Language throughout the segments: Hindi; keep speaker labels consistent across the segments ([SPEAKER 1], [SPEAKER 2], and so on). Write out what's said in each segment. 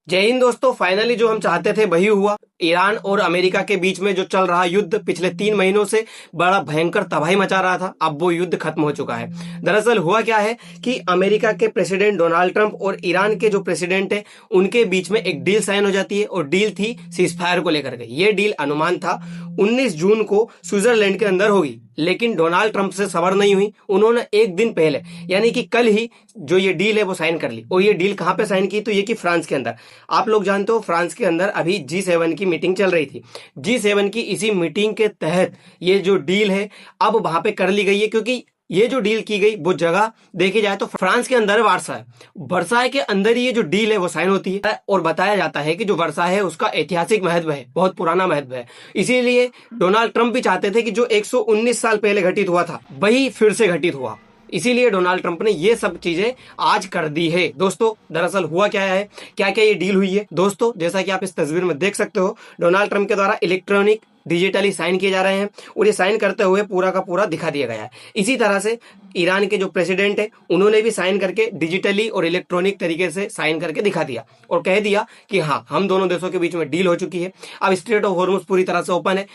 [SPEAKER 1] जय हिंद दोस्तों। फाइनली जो हम चाहते थे वही हुआ। ईरान और अमेरिका के बीच में जो चल रहा युद्ध पिछले 3 महीनों से बड़ा भयंकर तबाही मचा रहा था, अब वो युद्ध खत्म हो चुका है। दरअसल हुआ क्या है कि अमेरिका के प्रेसिडेंट डोनाल्ड ट्रंप और ईरान के जो प्रेसिडेंट है उनके बीच में एक डील साइन हो जाती है, और डील थी सीजफायर को लेकर के। ये डील अनुमान था 19 जून को स्विट्जरलैंड के अंदर होगी, लेकिन डोनाल्ड ट्रंप से सबर नहीं हुई। उन्होंने एक दिन पहले यानी कि कल ही जो ये डील है वो साइन कर ली। और ये डील कहां पे साइन की? तो ये की फ्रांस के अंदर। आप लोग जानते हो फ्रांस के अंदर अभी G7 की मीटिंग चल रही थी। G7 की इसी मीटिंग के तहत ये जो डील है अब वहां पे कर ली गई है, क्योंकि ये जो डील की गई वो जगह देखी जाए तो फ्रांस के अंदर वर्साय। वर्साय के अंदर ही ये जो डील है वो साइन होती है, और बताया जाता है कि जो वर्साय है उसका ऐतिहासिक महत्व है, बहुत पुराना महत्व है। इसीलिए डोनाल्ड ट्रंप भी चाहते थे कि जो 119 साल पहले घटित हुआ था वही फिर से घटित हुआ। इसीलिए डोनाल्ड ट्रंप ने ये सब चीजें आज कर दी है। दोस्तों दरअसल हुआ क्या है, क्या क्या ये डील हुई है। दोस्तों जैसा कि आप इस तस्वीर में देख सकते हो, डोनाल्ड ट्रंप के द्वारा इलेक्ट्रॉनिक डिजिटली साइन किए जा रहे हैं, और ये साइन करते हुए पूरा का पूरा दिखा दिया गया है। इसी तरह से ईरान के जो प्रेसिडेंट है उन्होंने भी साइन करके डिजिटली और इलेक्ट्रॉनिक तरीके से साइन करके दिखा दिया, और कह दिया कि हाँ, हम दोनों देशों के बीच में डील हो चुकी है। अब स्ट्रेट ऑफ हॉर्मुज पूरी तरह से ओपन है।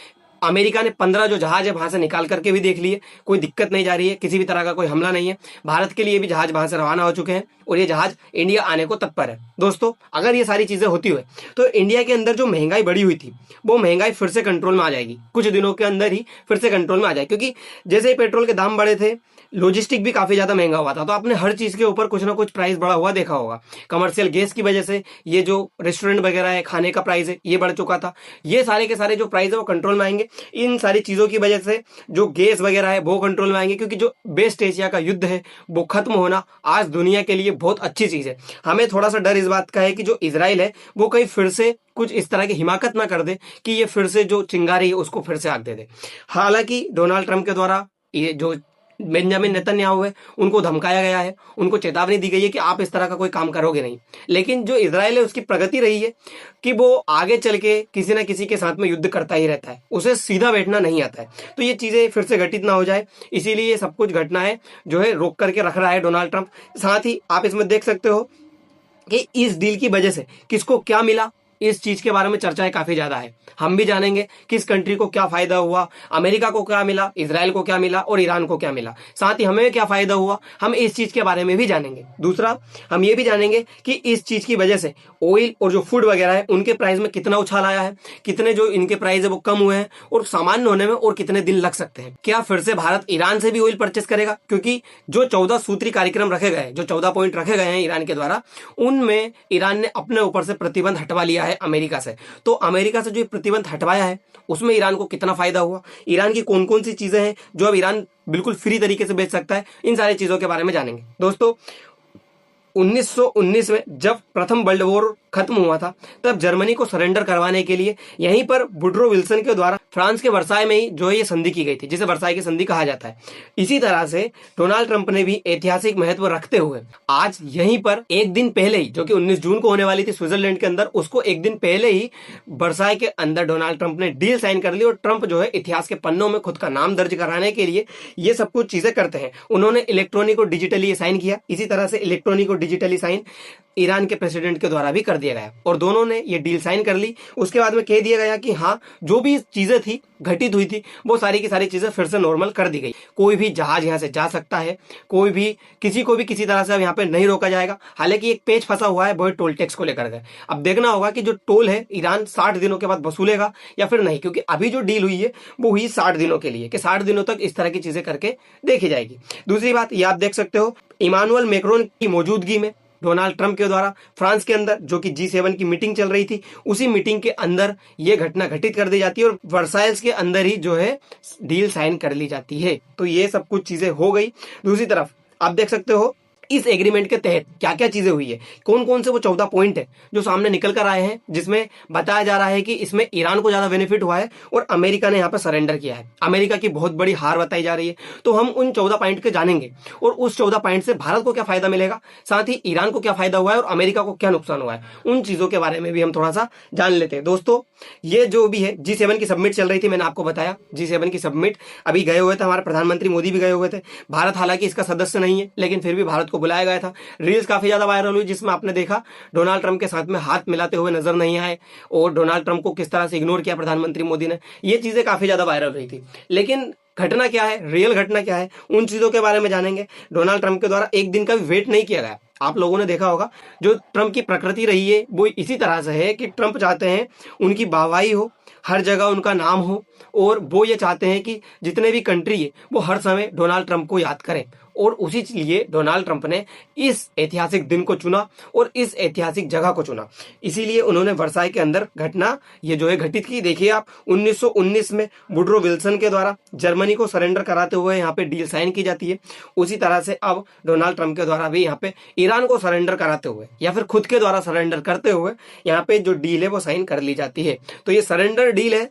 [SPEAKER 1] अमेरिका ने 15 जो जहाज है वहां से निकाल करके भी देख लिए, कोई दिक्कत नहीं जा रही है, किसी भी तरह का कोई हमला नहीं है। भारत के लिए भी जहाज वहां से रवाना हो चुके हैं, और ये जहाज इंडिया आने को तत्पर है। दोस्तों अगर ये सारी चीजें होती हुए तो इंडिया के अंदर जो महंगाई बढ़ी हुई थी वो महंगाई फिर से कंट्रोल में आ जाएगी, कुछ दिनों के अंदर ही फिर से कंट्रोल में आ जाएगी। क्योंकि जैसे ही पेट्रोल के दाम बढ़े थे, लॉजिस्टिक भी काफी ज्यादा महंगा हुआ था, तो आपने हर चीज के ऊपर कुछ ना कुछ प्राइस बढ़ा हुआ देखा होगा। कमर्शियल गैस की वजह से ये जो रेस्टोरेंट वगैरह है, खाने का प्राइस है, ये बढ़ चुका था। ये सारे के सारे जो प्राइस है वो कंट्रोल में आएंगे। इन सारी चीजों की वजह से जो गैस वगैरह है वो कंट्रोल में आएंगे, क्योंकि जो वेस्ट एशिया का युद्ध है वो खत्म होना आज दुनिया के लिए बहुत अच्छी चीज है। हमें थोड़ा सा डर इस बात का है कि जो इजराइल है वो कहीं फिर से कुछ इस तरह की हिमाकत ना कर दे कि ये फिर से जो चिंगारी है उसको फिर से आग दे दे। हालांकि डोनाल्ड ट्रंप के द्वारा ये जो बेंजामिन नेतन्याहू है उनको धमकाया गया है, उनको चेतावनी दी गई है कि आप इस तरह का कोई काम करोगे नहीं। लेकिन जो इजराइल है उसकी प्रगति रही है कि वो आगे चल के किसी ना किसी के साथ में युद्ध करता ही रहता है, उसे सीधा बैठना नहीं आता है। तो ये चीजें फिर से घटित ना हो जाए, इसीलिए ये सब कुछ घटनाएं जो है रोक करके रख रहा है डोनाल्ड ट्रंप। साथ ही आप इसमें देख सकते हो कि इस डील की वजह से किसको क्या मिला, इस चीज के बारे में चर्चाएं काफी ज्यादा है। हम भी जानेंगे किस कंट्री को क्या फायदा हुआ, अमेरिका को क्या मिला, इजराइल को क्या मिला और ईरान को क्या मिला। साथ ही हमें क्या फायदा हुआ, हम इस चीज के बारे में भी जानेंगे। दूसरा, हम ये भी जानेंगे कि इस चीज की वजह से ऑयल और जो फूड वगैरह है उनके प्राइस में कितना उछाल आया है, कितने जो इनके प्राइस है वो कम हुए हैं, और सामान्य होने में और कितने दिन लग सकते हैं। क्या फिर से भारत ईरान से भी ऑयल परचेस करेगा? क्योंकि जो 14 सूत्री कार्यक्रम रखे गए, जो 14 पॉइंट रखे गए हैं ईरान के द्वारा, उनमें ईरान ने अपने ऊपर से प्रतिबंध हटवा लिया है अमेरिका से। तो अमेरिका से जो प्रतिबंध हटवाया है उसमें ईरान को कितना फायदा हुआ, ईरान की कौन कौन सी चीजें हैं जो अब ईरान बिल्कुल फ्री तरीके से बेच सकता है, इन सारी चीजों के बारे में जानेंगे। दोस्तों 1919 में जब प्रथम वर्ल्ड वॉर खत्म हुआ था, तब जर्मनी को सरेंडर करवाने के लिए यहीं पर वुड्रो विल्सन के द्वारा फ्रांस के वर्साय में ही जो है ये संधि की गई थी, जिसे वर्साय की संधि कहा जाता है। इसी तरह से डोनाल्ड ट्रंप ने भी ऐतिहासिक महत्व रखते हुए आज यहीं पर एक दिन पहले ही, जो कि 19 जून को होने वाली थी स्विट्जरलैंड के अंदर, उसको एक दिन पहले ही वर्साय के अंदर डोनाल्ड ट्रंप ने डील साइन कर ली। और ट्रंप जो है इतिहास के पन्नों में खुद का नाम दर्ज कराने के लिए ये सब कुछ चीजें करते हैं। उन्होंने इलेक्ट्रॉनिक और डिजिटली ये साइन किया। इसी तरह से इलेक्ट्रॉनिक और डिजिटली साइन ईरान के प्रेसिडेंट के द्वारा भी कर दिया गया, और दोनों ने ये डील साइन कर ली। उसके बाद में कह दिया गया कि हाँ, जो भी चीजें थी घटित हुई थी वो सारी की सारी चीजें फिर से नॉर्मल कर दी गई। कोई भी जहाज यहाँ से जा सकता है, कोई भी किसी को भी किसी तरह से अब यहाँ पे नहीं रोका जाएगा। हालांकि एक पेच फंसा हुआ है, वो टोल टैक्स को लेकर के। अब देखना होगा कि जो टोल है ईरान 60 दिनों के बाद वसूलेगा या फिर नहीं, क्योंकि अभी जो डील हुई है वो हुई 60 दिनों के लिए, कि 60 दिनों तक इस तरह की चीजें करके देखी जाएगी। दूसरी बात ये आप देख सकते हो, इमानुएल मैक्रोन की मौजूदगी में डोनाल्ड ट्रंप के द्वारा फ्रांस के अंदर जो कि G7 की मीटिंग चल रही थी, उसी मीटिंग के अंदर ये घटना घटित कर दी जाती है, और वर्साइल्स के अंदर ही जो है डील साइन कर ली जाती है। तो ये सब कुछ चीजें हो गई। दूसरी तरफ आप देख सकते हो इस एग्रीमेंट के तहत क्या क्या चीजें हुई है, कौन कौन से वो 14 पॉइंट है जो सामने निकल कर आए हैं, जिसमें बताया जा रहा है कि इसमें ईरान को ज्यादा बेनिफिट हुआ है और अमेरिका ने यहाँ पर सरेंडर किया है। अमेरिका की बहुत बड़ी हार बताई जा रही है। तो हम उन 14 पॉइंट के जानेंगे, और उस 14 पॉइंट से भारत को क्या फायदा मिलेगा, साथ ही ईरान को क्या फायदा हुआ है और अमेरिका को क्या नुकसान हुआ है, उन चीजों के बारे में भी हम थोड़ा सा जान लेते हैं। दोस्तों ये जो भी है G7 की सबमिट चल रही थी, मैंने आपको बताया G7 की सबमिट अभी गए हुए थे, हमारे प्रधानमंत्री मोदी भी गए हुए थे। भारत हालांकि इसका सदस्य नहीं है, लेकिन फिर भी भारत को बुलाया गया था। रील्स काफी ज्यादा वायरल हुई जिसमें आपने देखा डोनाल्ड ट्रंप के साथ में हाथ मिलाते हुए नजर नहीं आए और डोनाल्ड ट्रंप को किस तरह से इग्नोर किया प्रधानमंत्री मोदी ने। ये चीजें काफी ज्यादा वायरल हुई थी। लेकिन घटना क्या है, रियल घटना क्या है, उन चीजों के बारे में जानेंगे। डोनाल्ड ट्रंप के द्वारा एक दिन का भी वेट नहीं किया गया। आप लोगों ने देखा होगा जो ट्रंप की प्रकृति रही है वो इसी तरह से है कि ट्रंप चाहते हैं उनकी वाहवाही हो, हर जगह उनका नाम हो, और वो ये चाहते हैं कि जितने भी कंट्री है वो हर समय डोनाल्ड ट्रंप को याद करें। और उसी लिए डोनाल्ड ट्रंप ने इस ऐतिहासिक दिन को चुना और इस ऐतिहासिक जगह को चुना। इसीलिए उन्होंने वर्साई के अंदर घटना ये जो है घटित की। देखिए आप 1919 में वुड्रो विल्सन के द्वारा जर्मनी को सरेंडर कराते हुए यहाँ पे डील साइन की जाती है। उसी तरह से अब डोनाल्ड ट्रंप के द्वारा भी यहाँ पे ईरान को सरेंडर कराते हुए या फिर खुद के द्वारा सरेंडर करते हुए यहाँ पे जो डील है वो साइन कर ली जाती है। तो ये सरेंडर डील है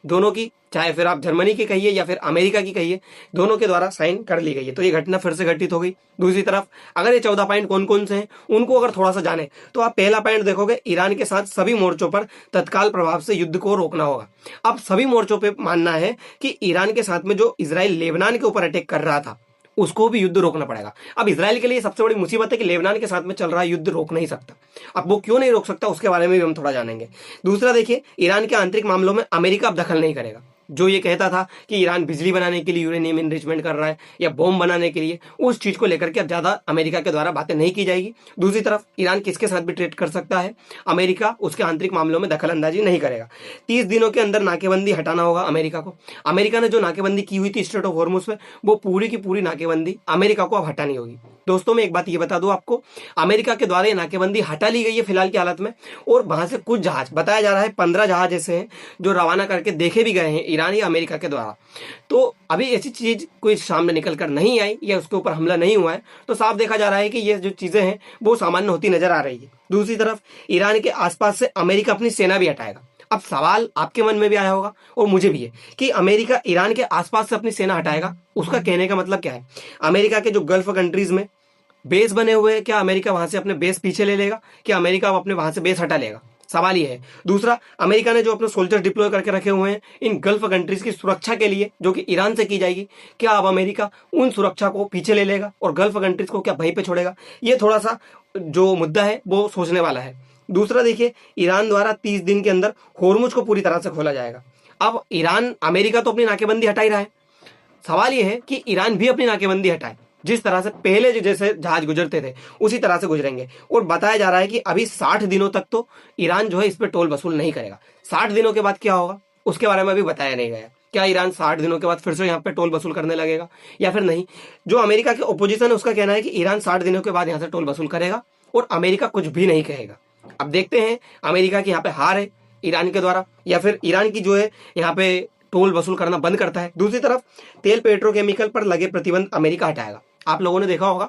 [SPEAKER 1] दोनों की, चाहे फिर आप जर्मनी की कहिए या फिर अमेरिका की कहिए, दोनों के द्वारा साइन कर ली गई है। तो ये घटना फिर से घटित हो गई। दूसरी तरफ अगर ये 14 पॉइंट कौन कौन से हैं उनको अगर थोड़ा सा जाने तो आप पहला पॉइंट देखोगे, ईरान के साथ सभी मोर्चों पर तत्काल प्रभाव से युद्ध को रोकना होगा। अब सभी मोर्चों पर मानना है कि ईरान के साथ में जो इजराइल लेबनान के ऊपर अटैक कर रहा था उसको भी युद्ध रोकना पड़ेगा। अब इजराइल के लिए सबसे बड़ी मुसीबत है कि लेबनान के साथ में चल रहा युद्ध रोक नहीं सकता। अब वो क्यों नहीं रोक सकता उसके बारे में भी हम थोड़ा जानेंगे। दूसरा देखिए, ईरान के आंतरिक मामलों में अमेरिका अब दखल नहीं करेगा। जो ये कहता था कि ईरान बिजली बनाने के लिए यूरेनियम इनरिचमेंट कर रहा है या बॉम्ब बनाने के लिए, उस चीज को लेकर के अब ज्यादा अमेरिका के द्वारा बातें नहीं की जाएगी। दूसरी तरफ ईरान किसके साथ भी ट्रेड कर सकता है, अमेरिका उसके आंतरिक मामलों में दखल अंदाजी नहीं करेगा। 30 दिनों के अंदर नाकेबंदी हटाना होगा अमेरिका को। अमेरिका ने जो नाकेबंदी की हुई थी स्ट्रेट ऑफ हॉर्मुज पे, वो पूरी की पूरी नाकेबंदी अमेरिका को अब हटानी होगी। दोस्तों मैं एक बात ये बता दूं आपको, अमेरिका के द्वारा ये नाकेबंदी हटा ली गई है फिलहाल की हालत में, और वहां से कुछ जहाज, बताया जा रहा है 15 जहाज ऐसे हैं जो रवाना करके देखे भी गए हैं ईरान या अमेरिका के द्वारा। तो अभी ऐसी चीज कोई सामने निकल कर नहीं आई या उसके ऊपर हमला नहीं हुआ है, तो साफ देखा जा रहा है कि ये जो चीजें हैं वो सामान्य होती नजर आ रही है। दूसरी तरफ ईरान के आसपास से अमेरिका अपनी सेना भी हटाएगा। अब सवाल आपके मन में भी आया होगा और मुझे भी है कि अमेरिका ईरान के आसपास से अपनी सेना हटाएगा, उसका कहने का मतलब क्या है? अमेरिका के जो गल्फ कंट्रीज में बेस बने हुए हैं, क्या अमेरिका वहां से अपने बेस पीछे ले लेगा? क्या अमेरिका अपने वहां से बेस हटा लेगा? सवाल ये है। दूसरा, अमेरिका ने जो अपने सोल्जर डिप्लॉय करके रखे हुए हैं इन गल्फ कंट्रीज की सुरक्षा के लिए जो कि ईरान से की जाएगी, क्या अब अमेरिका उन सुरक्षा को पीछे ले लेगा और गल्फ कंट्रीज को क्या वहीं पे छोड़ेगा? ये थोड़ा सा जो मुद्दा है वो सोचने वाला है। दूसरा देखिए, ईरान द्वारा 30 दिन के अंदर होर्मुज को पूरी तरह से खोला जाएगा। अब ईरान, अमेरिका तो अपनी नाकेबंदी हटा ही रहा है, सवाल यह है कि ईरान भी अपनी नाकेबंदी हटाए। जिस तरह से पहले जैसे जहाज गुजरते थे उसी तरह से गुजरेंगे। और बताया जा रहा है कि अभी 60 दिनों तक तो ईरान जो है इस पर टोल वसूल नहीं करेगा। 60 दिनों के बाद क्या होगा उसके बारे में अभी बताया नहीं गया। क्या ईरान 60 दिनों के बाद फिर से यहाँ पे टोल वसूल करने लगेगा या फिर नहीं? जो अमेरिका के ओपोजिशन है उसका कहना है कि ईरान 60 दिनों के बाद यहाँ से टोल वसूल करेगा और अमेरिका कुछ भी नहीं कहेगा। अब देखते हैं अमेरिका की यहाँ पे हार है ईरान के द्वारा या फिर ईरान की जो है यहाँ पे टोल वसूल करना बंद करता है। दूसरी तरफ तेल पेट्रोकेमिकल पर लगे प्रतिबंध अमेरिका हटाएगा। आप लोगों ने देखा होगा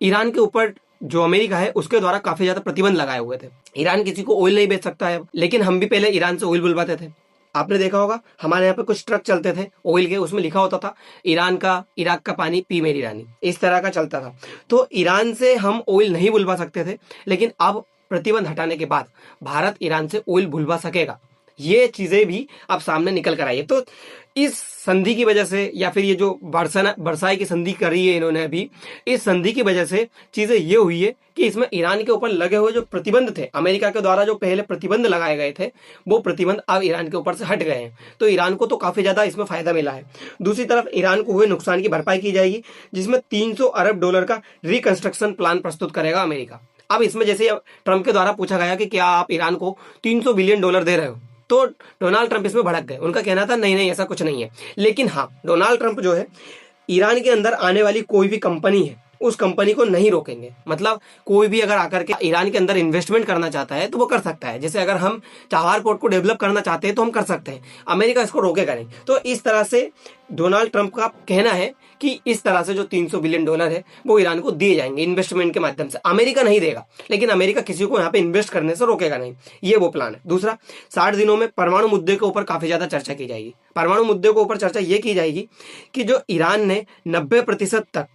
[SPEAKER 1] ईरान के ऊपर जो अमेरिका है उसके द्वारा काफी ज्यादा प्रतिबंध लगाए हुए थे। ईरान किसी को ऑयल नहीं बेच सकता है, लेकिन हम भी पहले ईरान से ऑयल बुलवाते थे। आपने देखा होगा हमारे यहाँ पे कुछ ट्रक चलते थे ऑयल के, उसमें लिखा होता था ईरान का, इराक का पानी पी मेरी रानी, इस तरह का चलता था। तो ईरान से हम ऑयल नहीं बुलवा सकते थे, लेकिन अब प्रतिबंध हटाने के बाद भारत ईरान से ऑयल बुलवा सकेगा। ये चीजें भी अब सामने निकल कर आई है। तो इस संधि की वजह से या फिर ये जो वर्साई की संधि करी है इन्होंने अभी, इस संधि की वजह से चीजें ये हुई है कि इसमें ईरान के ऊपर लगे हुए जो प्रतिबंध थे, अमेरिका के द्वारा जो पहले प्रतिबंध लगाए गए थे, वो प्रतिबंध अब ईरान के ऊपर से हट गए हैं। तो ईरान को तो काफी ज्यादा इसमें फायदा मिला है। दूसरी तरफ ईरान को हुए नुकसान की भरपाई की जाएगी, जिसमें $300 अरब का रिकंस्ट्रक्शन प्लान प्रस्तुत करेगा अमेरिका। अब इसमें जैसे ट्रंप के द्वारा पूछा गया कि क्या आप ईरान को $300 बिलियन दे रहे हो, तो डोनाल्ड ट्रंप इसमें भड़क गए। उनका कहना था नहीं ऐसा कुछ नहीं है। लेकिन हाँ, डोनाल्ड ट्रंप जो है ईरान के अंदर आने वाली कोई भी कंपनी है उस कंपनी को नहीं रोकेंगे। मतलब कोई भी अगर आकर के ईरान के अंदर इन्वेस्टमेंट करना चाहता है तो वो कर सकता है। जैसे अगर हम चाबहार पोर्ट को डेवलप करना चाहते हैं तो हम कर सकते हैं, अमेरिका इसको रोकेगा नहीं। तो इस तरह से डोनाल्ड ट्रंप का कहना है कि इस तरह से जो $300 बिलियन है वो ईरान को दिए जाएंगे इन्वेस्टमेंट के माध्यम से। अमेरिका नहीं देगा, लेकिन अमेरिका किसी को यहाँ पे इन्वेस्ट करने से रोकेगा नहीं, ये वो प्लान है। दूसरा, 60 दिनों में परमाणु मुद्दे के ऊपर काफी ज्यादा चर्चा की जाएगी। परमाणु मुद्दे के ऊपर चर्चा ये की जाएगी कि जो ईरान ने 90% तक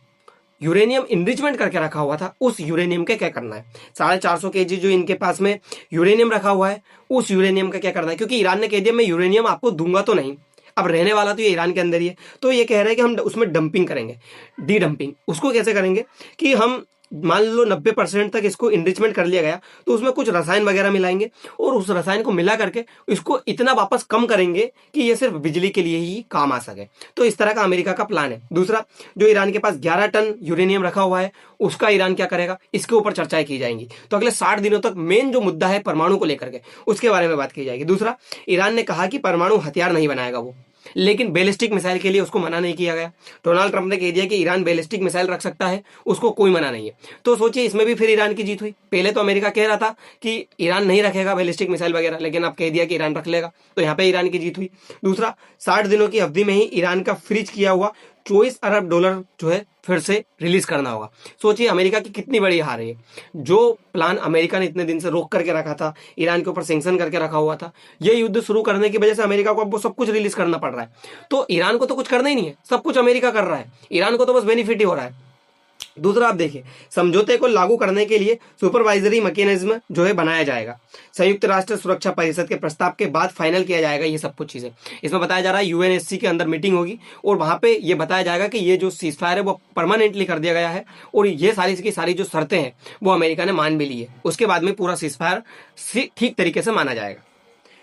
[SPEAKER 1] यूरेनियम इनरिचमेंट करके रखा हुआ था, उस यूरेनियम का क्या करना है। 450 kg जो इनके पास में यूरेनियम रखा हुआ है, उस यूरेनियम का क्या करना है, क्योंकि ईरान ने कह दिया मैं यूरेनियम आपको दूंगा तो नहीं। अब रहने वाला तो ये ईरान के अंदर ही है। तो ये कह रहे हैं कि हम उसमें डंपिंग करेंगे, डी डंपिंग। उसको कैसे करेंगे कि हम मान लो 90% तक इसको इनरिचमेंट कर लिया गया, तो उसमें कुछ रसायन वगैरह मिलाएंगे और उस रसायन को मिला करके इसको इतना वापस कम करेंगे कि ये सिर्फ बिजली के लिए ही काम आ सके। तो इस तरह का अमेरिका का प्लान है। दूसरा, जो ईरान के पास 11 टन यूरेनियम रखा हुआ है, उसका ईरान क्या करेगा, इसके ऊपर चर्चाएं की जाएंगी। तो अगले 60 दिनों तक मेन जो मुद्दा है परमाणु को लेकर के, उसके बारे में बात की जाएगी। दूसरा, ईरान ने कहा कि परमाणु हथियार नहीं बनाएगा वो, लेकिन बैलिस्टिक मिसाइल के लिए उसको मना नहीं किया गया। डोनाल्ड ट्रंप ने कह दिया कि ईरान बैलिस्टिक मिसाइल रख सकता है, उसको कोई मना नहीं है। तो सोचिए, इसमें भी फिर ईरान की जीत हुई। पहले तो अमेरिका कह रहा था कि ईरान नहीं रखेगा बैलिस्टिक मिसाइल वगैरह, लेकिन अब कह दिया कि ईरान रख लेगा, तो यहाँ पे ईरान की जीत हुई। दूसरा, 60 दिनों की अवधि में ही ईरान का फ्रीज किया हुआ $24 अरब जो है फिर से रिलीज करना होगा। सोचिए अमेरिका की कितनी बड़ी हार है। जो प्लान अमेरिका ने इतने दिन से रोक करके रखा था, ईरान के ऊपर सैंक्शन करके रखा हुआ था, ये युद्ध शुरू करने की वजह से अमेरिका को अब वो सब कुछ रिलीज करना पड़ रहा है। तो ईरान को तो कुछ करना ही नहीं है, सब कुछ अमेरिका कर रहा है, ईरान को तो बस बेनिफिट ही हो रहा है। दूसरा, आप देखिए, समझौते को लागू करने के लिए सुपरवाइजरी मैकेनिज्म जो है बनाया जाएगा। संयुक्त राष्ट्र सुरक्षा परिषद के प्रस्ताव के बाद फाइनल किया जाएगा ये सब कुछ चीजें। इसमें बताया जा रहा है यूएनएससी के अंदर मीटिंग होगी और वहां पे ये बताया जाएगा कि ये जो सीज फायर है वो परमानेंटली कर दिया गया है और ये सारी की सारी जो शर्तें हैं वो अमेरिका ने मान भी ली है। उसके बाद में पूरा सीज फायर ठीक तरीके से माना जाएगा।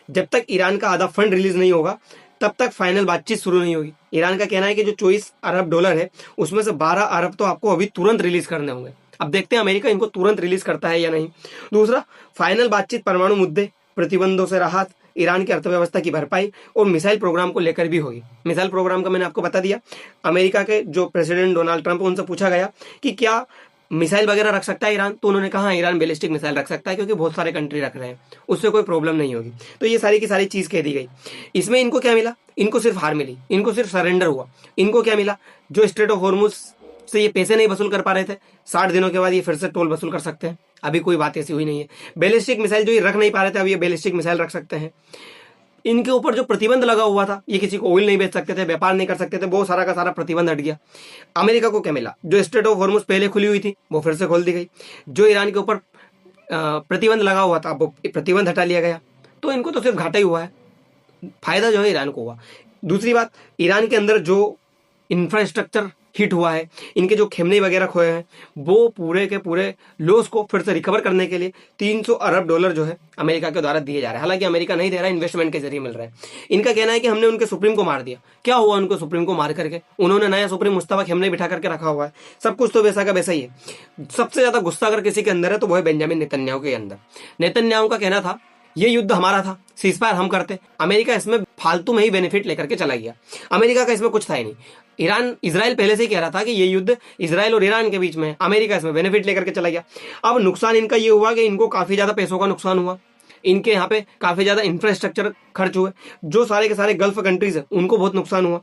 [SPEAKER 1] जब तक ईरान का आधा फंड रिलीज नहीं होगा तब तक फाइनल बातचीत शुरू नहीं होगी। ईरान का कहना है कि जो $24 अरब है उसमें से 12 अरब तो आपको अभी तुरंत रिलीज करने होंगे। अब देखते हैं अमेरिका इनको तुरंत रिलीज करता है या नहीं। दूसरा, फाइनल बातचीत परमाणु मुद्दे, प्रतिबंधों से राहत, ईरान की अर्थव्यवस्था की भरपाई और मिसाइल प्रोग्राम को लेकर भी होगी। मिसाइल प्रोग्राम का मैंने आपको बता दिया। अमेरिका के जो प्रेसिडेंट डोनाल्ड ट्रंप, उनसे पूछा गया कि क्या मिसाइल वगैरह रख सकता है ईरान, तो उन्होंने कहा ईरान बैलिस्टिक मिसाइल रख सकता है क्योंकि बहुत सारे कंट्री रख रहे हैं, उससे कोई प्रॉब्लम नहीं होगी। तो ये सारी की सारी चीज कह दी गई। इसमें इनको क्या मिला, इनको सिर्फ हार मिली, इनको सिर्फ सरेंडर हुआ। इनको क्या मिला, जो स्ट्रेट ऑफ हॉर्मुज से ये पैसे नहीं वसूल कर पा रहे थे, 60 दिनों के बाद ये फिर से टोल वसूल कर सकते हैं। अभी कोई बात ऐसी हुई नहीं है। बैलिस्टिक मिसाइल जो ये रख नहीं पा रहे थे, अब ये बैलिस्टिक मिसाइल रख सकते हैं। इनके ऊपर जो प्रतिबंध लगा हुआ था, ये किसी को ऑयल नहीं बेच सकते थे, व्यापार नहीं कर सकते थे, वो सारा का सारा प्रतिबंध हट गया। अमेरिका को क्या मिला, जो स्ट्रेट ऑफ हॉर्मुज पहले खुली हुई थी वो फिर से खोल दी गई। जो ईरान के ऊपर प्रतिबंध लगा हुआ था वो प्रतिबंध हटा लिया गया। तो इनको तो सिर्फ घाटा ही हुआ है, फायदा जो है ईरान को हुआ। दूसरी बात, ईरान के अंदर जो इंफ्रास्ट्रक्चर हिट हुआ है, इनके जो खेमने वगैरह खोए हैं, वो पूरे के पूरे लॉस को फिर से रिकवर करने के लिए $300 अरब जो है अमेरिका के द्वारा दिए जा रहे हैं। हालांकि अमेरिका नहीं दे रहा है, इन्वेस्टमेंट के जरिए मिल रहा है। इनका कहना है कि हमने उनके सुप्रीम को मार दिया। क्या हुआ उनको सुप्रीम को मार करके, उन्होंने नया सुप्रीम मुस्तफा खेमने बिठा करके रखा हुआ है, सब कुछ तो वैसा का वैसा ही है। सबसे ज्यादा गुस्सा अगर किसी के अंदर है तो वो है बेंजामिन नेतन्याहू के अंदर। नेतन्याहू का कहना था ये युद्ध हमारा था, सीज फायर हम करते, अमेरिका इसमें फालतू में ही बेनिफिट लेकर के चला गया। अमेरिका का इसमें कुछ था ही नहीं। इजराइल पहले से ही कह रहा था कि ये युद्ध इजराइल और ईरान के बीच में है, अमेरिका इसमें बेनिफिट लेकर के चला गया। अब नुकसान इनका ये हुआ कि इनको काफी ज्यादा पैसों का नुकसान हुआ, इनके यहाँ पे काफी ज्यादा इंफ्रास्ट्रक्चर खर्च हुए, जो सारे के सारे गल्फ कंट्रीज है उनको बहुत नुकसान हुआ।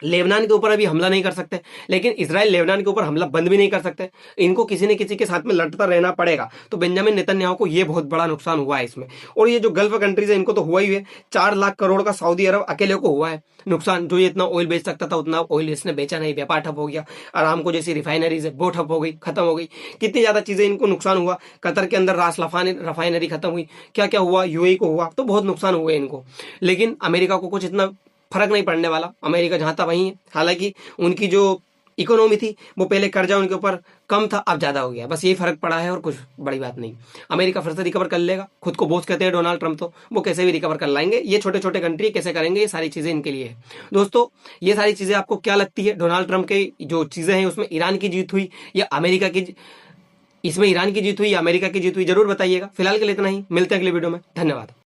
[SPEAKER 1] लेबनान के ऊपर अभी हमला नहीं कर सकते, लेकिन इजराइल लेबनान के ऊपर हमला बंद भी नहीं कर सकते, इनको किसी न किसी के साथ में लड़ता रहना पड़ेगा। तो बेंजामिन नेतन्याहू को ये बहुत बड़ा नुकसान हुआ है इसमें। और ये जो गल्फ कंट्रीज है इनको तो हुआ ही है। 4 लाख करोड़ का सऊदी अरब अकेले को हुआ है नुकसान। जो ये इतना ऑयल बेच सकता था उतना ऑयल इसने बेचा नहीं, व्यापार ठप हो गया। आरामको जैसी रिफाइनरीज है वो ठप हो गई, खत्म हो गई। कितनी ज्यादा चीजें इनको नुकसान हुआ। कतर के अंदर रास रिफाइनरी खत्म हुई, क्या क्या हुआ, यूएई को हुआ, तो बहुत नुकसान हुए इनको। लेकिन अमेरिका को कुछ इतना फर्क नहीं पड़ने वाला, अमेरिका जहां था वहीं है। हालांकि उनकी जो इकोनॉमी थी वो पहले कर्जा उनके ऊपर कम था, अब ज्यादा हो गया, बस यही फर्क पड़ा है और कुछ बड़ी बात नहीं। अमेरिका फिर से रिकवर कर लेगा, खुद को बॉस कहते हैं डोनाल्ड ट्रंप, तो वो कैसे भी रिकवर कर लाएंगे। ये छोटे छोटे कंट्री कैसे करेंगे, ये सारी चीजें इनके लिए है। दोस्तों, ये सारी चीजें आपको क्या लगती है, डोनाल्ड ट्रंप के जो चीजें हैं उसमें ईरान की जीत हुई या अमेरिका की, इसमें ईरान की जीत हुई या अमेरिका की जीत हुई, जरूर बताइएगा। फिलहाल के लिए इतना ही, मिलते हैं अगले वीडियो में। धन्यवाद।